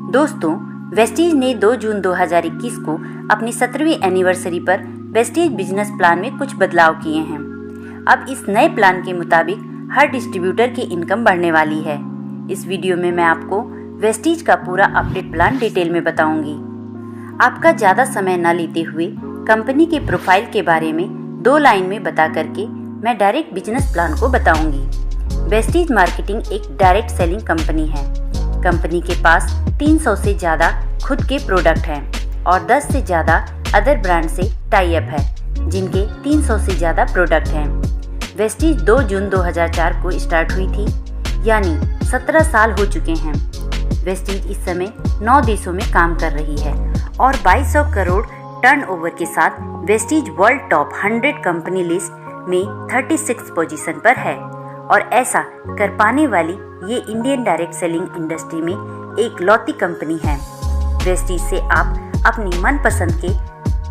दोस्तों, वेस्टीज ने 2 जून 2021 को अपनी 17वीं एनिवर्सरी पर वेस्टीज बिजनेस प्लान में कुछ बदलाव किए हैं। अब इस नए प्लान के मुताबिक हर डिस्ट्रीब्यूटर की इनकम बढ़ने वाली है। इस वीडियो में मैं आपको वेस्टीज का पूरा अपडेट प्लान डिटेल में बताऊंगी। आपका ज़्यादा समय न लेते हुए कंपनी के प्रोफाइल के बारे में 2 लाइन में बता करके मैं डायरेक्ट बिजनेस प्लान को बताऊंगी। वेस्टीज मार्केटिंग एक डायरेक्ट सेलिंग कंपनी है। कंपनी के पास 300 से ज़्यादा खुद के प्रोडक्ट हैं और 10 से ज़्यादा अदर ब्रांड से टाई अप है, जिनके 300 से ज़्यादा प्रोडक्ट हैं। वेस्टीज 2 जून 2004 को स्टार्ट हुई थी, यानी 17 साल हो चुके हैं। वेस्टीज इस समय 9 देशों में काम कर रही है और 2200 करोड़ टर्नओवर के साथ Vestige world top 100 company list में 36 पोजीशन पर है और ऐसा कर पाने वाली ये इंडियन डायरेक्ट सेलिंग इंडस्ट्री में एक लौती कंपनी है। वेस्टीज से आप अपनी मनपसंद के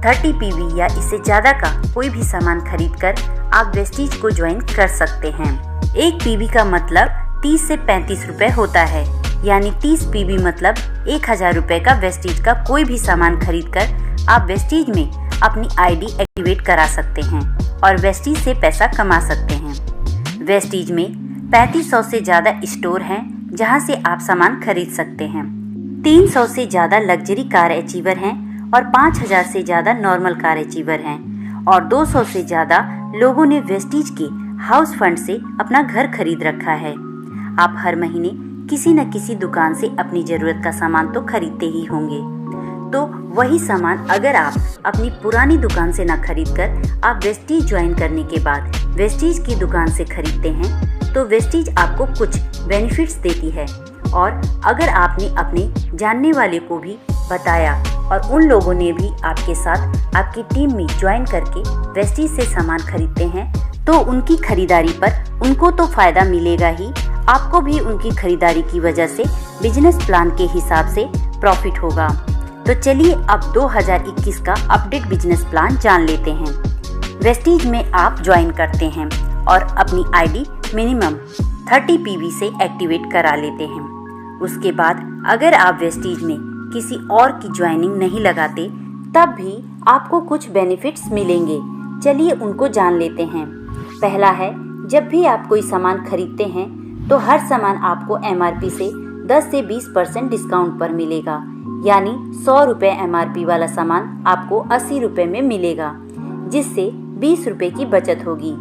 30 पीवी या इससे ज़्यादा का कोई भी सामान खरीदकर आप वेस्टीज को ज्वाइन कर सकते हैं। एक पीवी का मतलब 30 से 35 रुपए होता है, यानी 30 पीवी मतलब 1000 रुपए का वेस्टीज का कोई भी सामान खरीदकर आप वेस्टीज में अपनी आईडी एक्टिवेट करा सकते हैं और वेस्टीज से पैसा कमा सकते हैं। वेस्टीज में 3500 से ज़्यादा स्टोर हैं जहां से आप सामान खरीद सकते हैं। 300 से ज़्यादा लग्जरी कार अचीवर हैं और 5000 से ज़्यादा नॉर्मल कार अचीवर हैं और 200 से ज़्यादा लोगों ने वेस्टीज के हाउस फंड से अपना घर खरीद रखा है। आप हर महीने किसी न किसी दुकान से अपनी ज़रूरत का सामान तो खरीदते ही होंगे, तो वही सामान अगर आप अपनी पुरानी दुकान से ना खरीद कर आप वेस्टीज ज्वाइन करने के बाद वेस्टीज की दुकान से खरीदते हैं तो वेस्टीज आपको कुछ बेनिफिट्स देती है। और अगर आपने अपने जानने वाले को भी बताया और उन लोगों ने भी आपके साथ आपकी टीम में ज्वाइन करके वेस्टीज से सामान खरीदते हैं तो उनकी खरीदारी पर उनको तो फायदा मिलेगा ही, आपको भी उनकी खरीदारी की वजह से बिजनेस प्लान के हिसाब से प्रॉफिट होगा। तो चलिए अब 2021 का अपडेट बिजनेस प्लान जान लेते हैं। वेस्टीज में आप ज्वाइन करते हैं और अपनी आईडी मिनिमम 30 पीवी से एक्टिवेट करा लेते हैं। उसके बाद अगर आप वेस्टीज में किसी और की ज्वाइनिंग नहीं लगाते तब भी आपको कुछ बेनिफिट्स मिलेंगे। चलिए उनको जान लेते हैं। पहला है, जब भी आप कोई सामान खरीदते हैं तो हर सामान आपको एमआरपी से 10 से 20% डिस्काउंट पर मिलेगा, यानी 100 रुपये एमआरपी वाला सामान आपको 80 रुपये में मिलेगा, जिससे 20 रुपये की बचत होगी।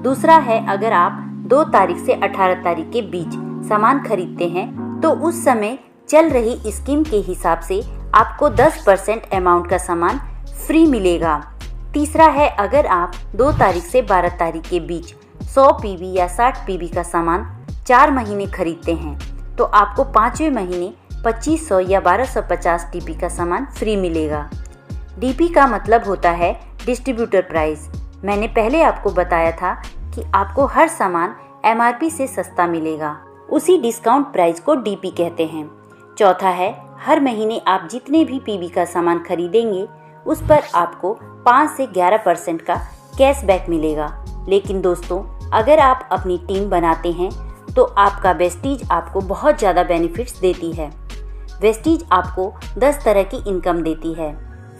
दूसरा है, अगर आप 2 तारीख से 18 तारीख के बीच सामान खरीदते हैं तो उस समय चल रही स्कीम के हिसाब से आपको 10% अमाउंट का सामान फ्री मिलेगा। तीसरा है, अगर आप 2 तारीख से 12 तारीख के बीच 100 पीवी या 60 पीवी का सामान 4 महीने खरीदते हैं तो आपको 5वें महीने 2500 या 1250 डीपी का सामान फ्री मिलेगा। डीपी का मतलब होता है डिस्ट्रीब्यूटर प्राइस। मैंने पहले आपको बताया था कि आपको हर सामान एमआरपी से सस्ता मिलेगा, उसी डिस्काउंट प्राइस को डीपी कहते हैं। चौथा है, हर महीने आप जितने भी पीवी का सामान खरीदेंगे उस पर आपको 5 से 11% का कैशबैक मिलेगा। लेकिन दोस्तों, अगर आप अपनी टीम बनाते हैं तो आपका वेस्टीज आपको बहुत ज़्यादा बेनिफिट्स देती है। वेस्टीज आपको 10 तरह की इनकम देती है।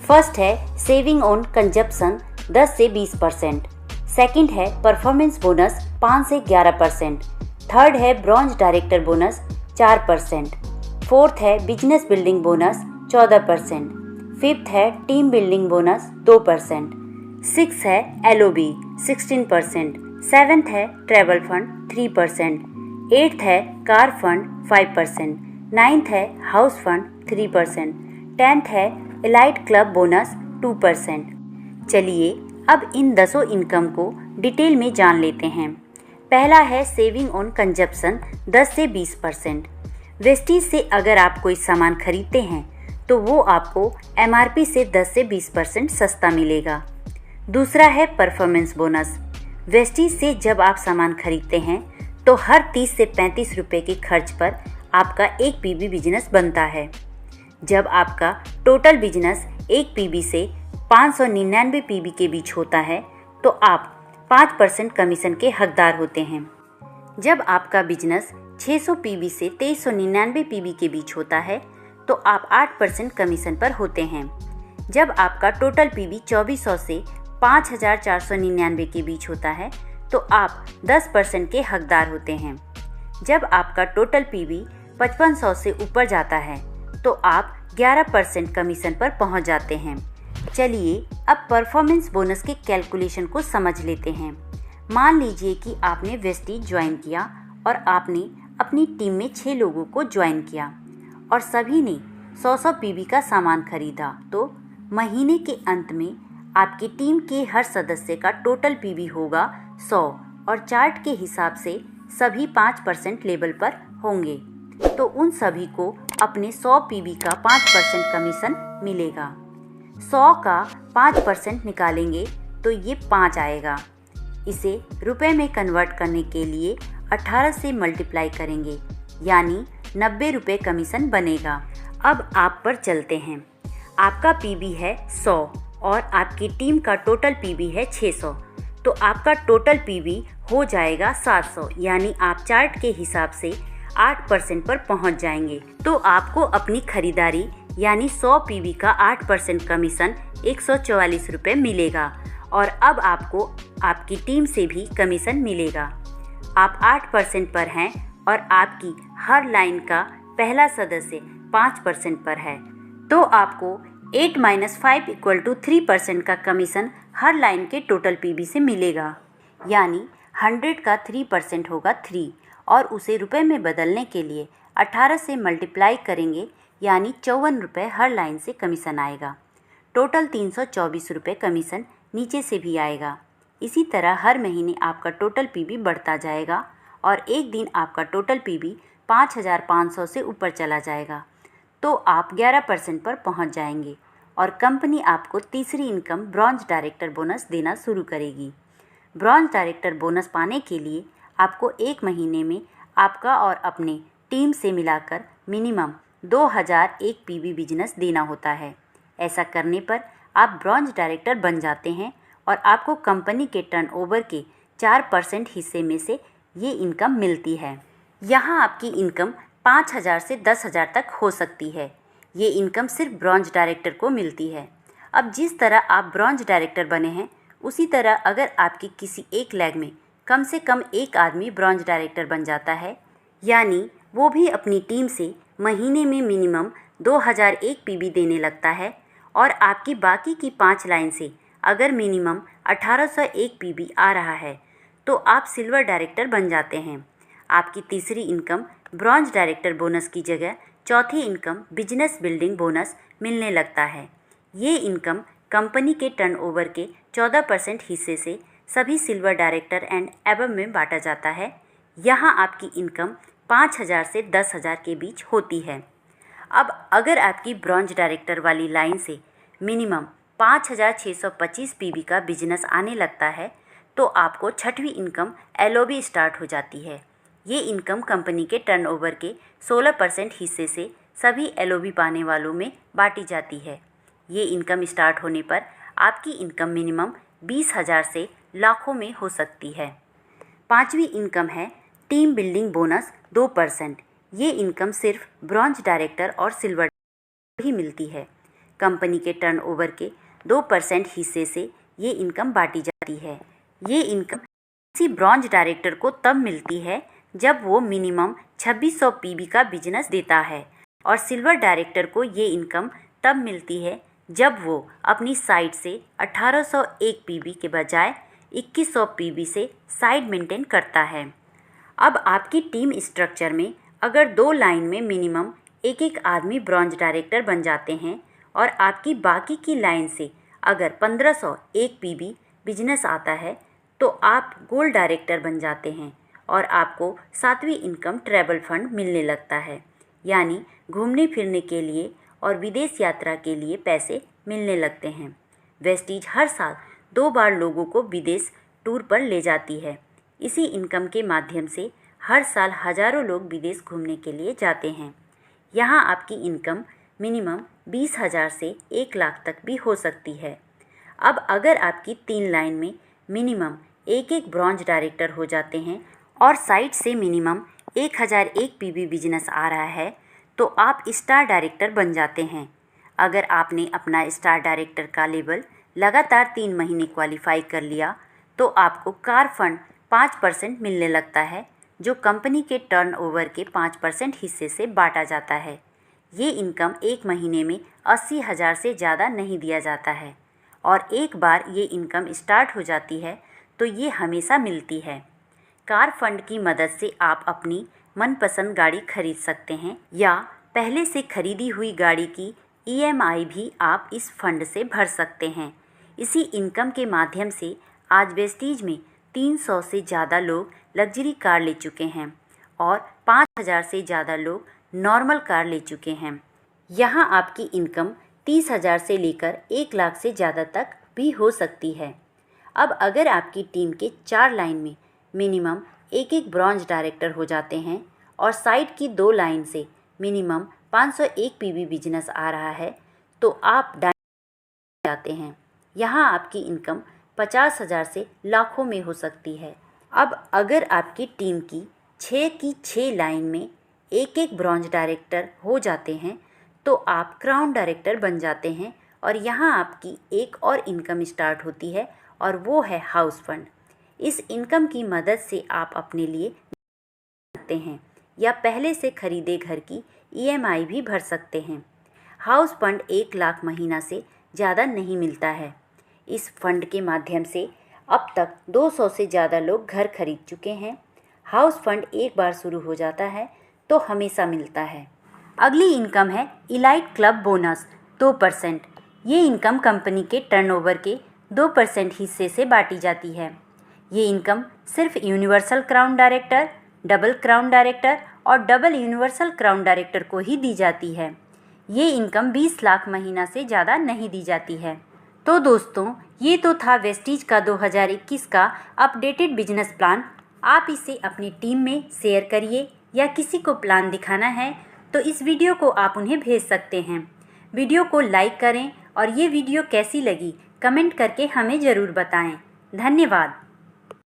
फर्स्ट है सेविंग ऑन कंजप्शन 10 से 20%। सेकंड है परफॉर्मेंस बोनस 5 से 11%। थर्ड है ब्रॉन्ज डायरेक्टर बोनस 4%। फोर्थ है बिजनेस बिल्डिंग बोनस 14%। फिफ्थ है टीम बिल्डिंग बोनस 2%। सिक्स है एलओबी 16%। सेवेंथ है ट्रैवल फंड 3%। एट्थ है कार फंड 5%। नाइन्थ है हाउस फंड 3%। 10th है एलाइट क्लब बोनस 2%। चलिए अब इन 10 इनकम को डिटेल में जान लेते हैं। पहला है सेविंग ऑन कंजप्शन 10 से 20%। वेस्टीज से अगर आप कोई सामान खरीदते हैं तो वो आपको एमआरपी से 10 से 20% सस्ता मिलेगा। दूसरा है परफॉर्मेंस बोनस। वेस्टीज से जब आप सामान खरीदते हैं तो हर 30 से 35 रुपये के खर्च पर आपका एक पीवी बिजनेस बनता है। जब आपका टोटल बिजनेस एक पीवी से 599 पीवी के बीच होता है तो आप 5% कमीशन के हकदार होते हैं। जब आपका बिजनेस 600 पीवी से 2399 पीवी के बीच होता है तो आप 8% कमीशन पर होते हैं। जब आपका टोटल पीवी 2400 से 5499 के बीच होता है तो आप 10% के हकदार होते हैं। जब आपका टोटल पीवी 5500 से ऊपर जाता है तो आप 11% कमीशन पर पहुंच जाते हैं। चलिए अब परफॉर्मेंस बोनस के कैलकुलेशन को समझ लेते हैं। मान लीजिए कि आपने वेस्टीज ज्वाइन किया और आपने अपनी टीम में 6 लोगों को ज्वाइन किया और सभी ने 100 पीवी का सामान खरीदा, तो महीने के अंत में आपकी टीम के हर सदस्य का टोटल पीवी होगा 100 और चार्ट के हिसाब से सभी 5% लेवल पर होंगे, तो उन सभी को अपने 100 पीवी का 5% कमीशन मिलेगा। 100 का 5% निकालेंगे तो ये 5 आएगा। इसे रुपए में कन्वर्ट करने के लिए 18 से मल्टीप्लाई करेंगे, यानी 90 रुपये कमीशन बनेगा। अब आप पर चलते हैं। आपका पीवी है 100 और आपकी टीम का टोटल पीवी है 600, तो आपका टोटल पीवी हो जाएगा 700, यानी आप चार्ट के हिसाब से 8% पर पहुंच जाएंगे। तो आपको अपनी खरीदारी यानी 100 पीवी का 8% कमीशन 144 रुपये मिलेगा और अब आपको आपकी टीम से भी कमीशन मिलेगा। आप 8% पर हैं और आपकी हर लाइन का पहला सदस्य 5% पर है, तो आपको 8 - 5 = 3% का कमीशन हर लाइन के टोटल पीवी से मिलेगा, यानी 100 का 3% होगा 3 और उसे रुपए में बदलने के लिए 18 से मल्टीप्लाई करेंगे, यानी 54 रुपये हर लाइन से कमीशन आएगा। टोटल 324 रुपये कमीशन नीचे से भी आएगा। इसी तरह हर महीने आपका टोटल पीवी बढ़ता जाएगा और एक दिन आपका टोटल पीवी 5500 से ऊपर चला जाएगा, तो आप 11% पर पहुंच जाएंगे और कंपनी आपको तीसरी इनकम ब्रॉन्ज डायरेक्टर बोनस देना शुरू करेगी। ब्रॉन्ज डायरेक्टर बोनस पाने के लिए आपको एक महीने में आपका और अपने टीम से मिलाकर मिनिमम 2001 पीवी बिजनेस देना होता है। ऐसा करने पर आप ब्रॉन्ज डायरेक्टर बन जाते हैं और आपको कंपनी के टर्नओवर के 4% हिस्से में से ये इनकम मिलती है। यहाँ आपकी इनकम 5000 से 10,000 तक हो सकती है। ये इनकम सिर्फ ब्रॉन्ज डायरेक्टर को मिलती है। अब जिस तरह आप ब्रॉन्ज डायरेक्टर बने हैं, उसी तरह अगर आपकी किसी एक लैग में कम से कम एक आदमी ब्रॉन्ज डायरेक्टर बन जाता है, यानी वो भी अपनी टीम से महीने में मिनिमम 2001 पीवी देने लगता है और आपकी बाकी की 5 लाइन से अगर मिनिमम 1801 पीवी आ रहा है, तो आप सिल्वर डायरेक्टर बन जाते हैं। आपकी तीसरी इनकम ब्रॉन्ज डायरेक्टर बोनस की जगह चौथी इनकम बिजनेस बिल्डिंग बोनस मिलने लगता है। ये इनकम कंपनी के टर्नओवर के 14% हिस्से से सभी सिल्वर डायरेक्टर एंड एबव में बांटा जाता है। यहाँ आपकी इनकम 5000 से 10,000 के बीच होती है। अब अगर आपकी ब्रॉन्ज डायरेक्टर वाली लाइन से मिनिमम 5625 पीवी का बिजनेस आने लगता है, तो आपको छठवीं इनकम एलओबी स्टार्ट हो जाती है। ये इनकम कंपनी के टर्नओवर के 16% हिस्से से सभी एलओबी पाने वालों में बांटी जाती है। ये इनकम स्टार्ट होने पर आपकी इनकम मिनिमम 20,000 से लाखों में हो सकती है। पांचवी इनकम है टीम बिल्डिंग बोनस 2%। ये इनकम सिर्फ ब्रॉन्ज डायरेक्टर और सिल्वर ही मिलती है। कंपनी के टर्नओवर के 2% हिस्से से ये इनकम बांटी जाती है। ये इनकम किसी ब्रॉन्ज डायरेक्टर को तब मिलती है जब वो मिनिमम 2600 पीवी का बिजनेस देता है और सिल्वर डायरेक्टर को ये इनकम तब मिलती है जब वो अपनी साइड से 1801 पीवी के बजाय 2100 पीवी से साइड मेंटेन करता है। अब आपकी टीम स्ट्रक्चर में अगर 2 लाइन में मिनिमम एक आदमी ब्रॉन्ज डायरेक्टर बन जाते हैं और आपकी बाकी की लाइन से अगर 1501 पीवी बिजनेस आता है, तो आप गोल्ड डायरेक्टर बन जाते हैं और आपको 7वीं इनकम ट्रैवल फंड मिलने लगता है, यानी घूमने फिरने के लिए और विदेश यात्रा के लिए पैसे मिलने लगते हैं। वेस्टीज हर साल 2 बार लोगों को विदेश टूर पर ले जाती है। इसी इनकम के माध्यम से हर साल हज़ारों लोग विदेश घूमने के लिए जाते हैं। यहाँ आपकी इनकम मिनिमम 20,000 से 1 लाख तक भी हो सकती है। अब अगर आपकी 3 लाइन में मिनिमम एक ब्रॉन्ज डायरेक्टर हो जाते हैं और साइट से मिनिमम 1001 पीवी बिजनेस आ रहा है, तो आप स्टार डायरेक्टर बन जाते हैं। अगर आपने अपना स्टार डायरेक्टर का लेवल लगातार 3 महीने क्वालिफाई कर लिया तो आपको कार फंड 5% मिलने लगता है, जो कंपनी के टर्नओवर के 5% हिस्से से बांटा जाता है। ये इनकम एक महीने में 80,000 से ज़्यादा नहीं दिया जाता है और एक बार ये इनकम स्टार्ट हो जाती है तो ये हमेशा मिलती है। कार फंड की मदद से आप अपनी मनपसंद गाड़ी खरीद सकते हैं या पहले से खरीदी हुई गाड़ी की EMI भी आप इस फंड से भर सकते हैं। इसी इनकम के माध्यम से आज वेस्टीज में 300 से ज़्यादा लोग लग्जरी कार ले चुके हैं और 5,000 से ज़्यादा लोग नॉर्मल कार ले चुके हैं। यहाँ आपकी इनकम 30,000 से लेकर 1 लाख से ज़्यादा तक भी हो सकती है। अब अगर आपकी टीम के 4 लाइन में मिनिमम एक ब्रॉन्ज डायरेक्टर हो जाते हैं और साइड की 2 लाइन से मिनिमम 501 PB बिजनेस आ रहा है तो आप डायरेक्टर जाते हैं। यहाँ आपकी इनकम 50,000 से लाखों में हो सकती है। अब अगर आपकी टीम की 6 लाइन में एक ब्रॉन्ज डायरेक्टर हो जाते हैं तो आप क्राउन डायरेक्टर बन जाते हैं और यहाँ आपकी एक और इनकम स्टार्ट होती है और वो है हाउस फंड। इस इनकम की मदद से आप अपने लिए सकते हैं या पहले से खरीदे घर की EMI भी भर सकते हैं। हाउस फंड 1 लाख महीना से ज़्यादा नहीं मिलता है। इस फंड के माध्यम से अब तक 200 से ज़्यादा लोग घर खरीद चुके हैं। हाउस फंड एक बार शुरू हो जाता है तो हमेशा मिलता है। अगली इनकम है इलाइट क्लब बोनस 2%। ये इनकम कंपनी के टर्नओवर के 2% हिस्से से बांटी जाती है। ये इनकम सिर्फ universal crown director, double crown director और डबल यूनिवर्सल क्राउन डायरेक्टर को ही दी जाती है। ये इनकम 20 लाख महीना से ज़्यादा नहीं दी जाती है। तो दोस्तों, ये तो था वेस्टीज का 2021 का अपडेटेड बिजनेस प्लान। आप इसे अपनी टीम में शेयर करिए या किसी को प्लान दिखाना है तो इस वीडियो को आप उन्हें भेज सकते हैं। वीडियो को लाइक करें और ये वीडियो कैसी लगी कमेंट करके हमें ज़रूर बताएं। धन्यवाद।